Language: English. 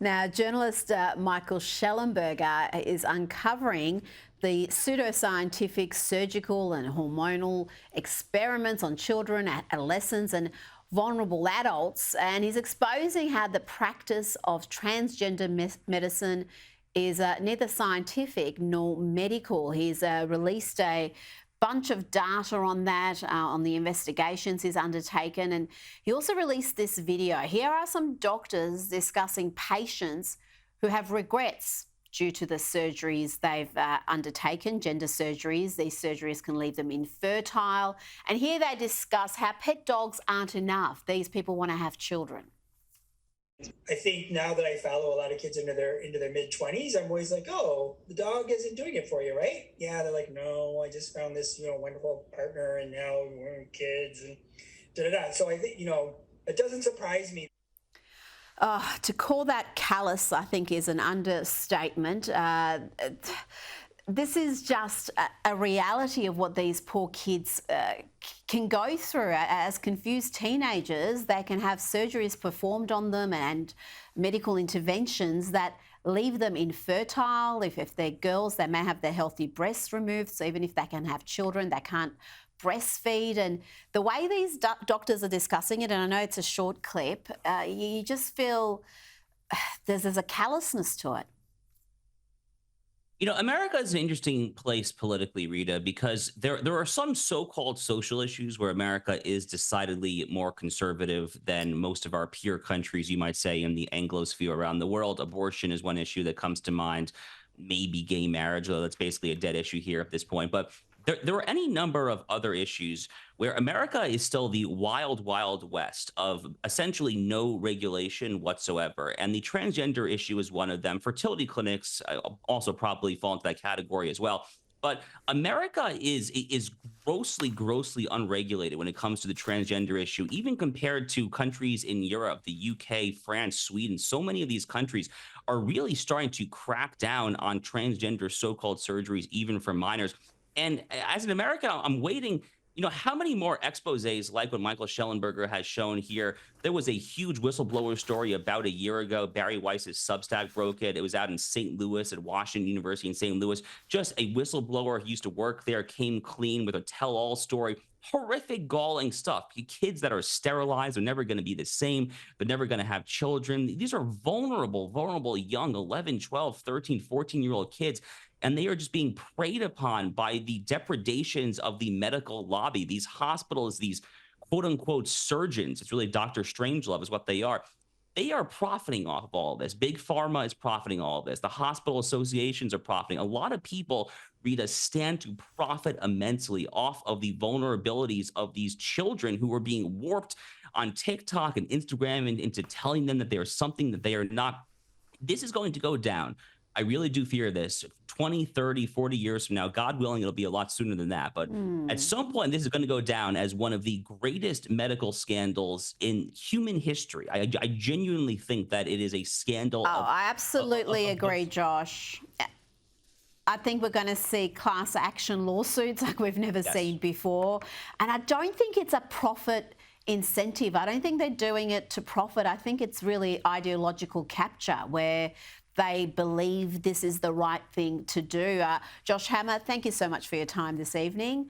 Now, journalist Michael Shellenberger is uncovering the pseudoscientific surgical and hormonal experiments on children, adolescents and vulnerable adults, and he's exposing how the practice of transgender medicine is neither scientific nor medical. He's released a bunch of data on that, on the investigations he's undertaken. And he also released this video. Here are some doctors discussing patients who have regrets due to the surgeries they've undertaken, gender surgeries. These surgeries can leave them infertile. And here they discuss how pet dogs aren't enough. These people want to have children. I think now that I follow a lot of kids into their mid-20s, I'm always like, oh, the dog isn't doing it for you, right? Yeah, they're like, no, I just found this, wonderful partner and now we're kids and da-da-da. So I think, it doesn't surprise me. To call that callous, I think, is an understatement. This is just a reality of what these poor kids can go through. As confused teenagers, they can have surgeries performed on them and medical interventions that leave them infertile. If they're girls, they may have their healthy breasts removed. So even if they can have children, they can't breastfeed. And the way these doctors are discussing it, and I know it's a short clip, you just feel there's a callousness to it. America is an interesting place politically, Rita, because there are some so-called social issues where America is decidedly more conservative than most of our peer countries, you might say, in the Anglosphere around the world. Abortion is one issue that comes to mind, maybe gay marriage, although that's basically a dead issue here at this point. But there are any number of other issues where America is still the wild, wild west of essentially no regulation whatsoever. And the transgender issue is one of them. Fertility clinics also probably fall into that category as well. But America is grossly, grossly unregulated when it comes to the transgender issue, even compared to countries in Europe, the UK, France, Sweden. So many of these countries are really starting to crack down on transgender so-called surgeries, even for minors. And as an American, I'm waiting, how many more exposés like what Michael Shellenberger has shown here? There was a huge whistleblower story about a year ago. Barry Weiss's Substack broke it. It was out in St. Louis at Washington University in St. Louis. Just a whistleblower who used to work there came clean with a tell-all story. Horrific, galling stuff. Kids that are sterilized are never going to be the same. They're never going to have children. These are vulnerable, young 11, 12, 13, 14-year-old kids. And they are just being preyed upon by the depredations of the medical lobby. These hospitals, these quote unquote surgeons, it's really Dr. Strangelove is what they are. They are profiting off of all of this. Big Pharma is profiting all of this. The hospital associations are profiting. A lot of people, Rita, stand to profit immensely off of the vulnerabilities of these children who are being warped on TikTok and Instagram into telling them that they are something that they are not. This is going to go down. I really do fear this 20, 30, 40 years from now. God willing, it'll be a lot sooner than that. But at some point, this is going to go down as one of the greatest medical scandals in human history. I genuinely think that it is a scandal. I absolutely agree, Josh. I think we're going to see class action lawsuits like we've never seen before. And I don't think it's a profit incentive. I don't think they're doing it to profit. I think it's really ideological capture where they believe this is the right thing to do. Josh Hammer, thank you so much for your time this evening.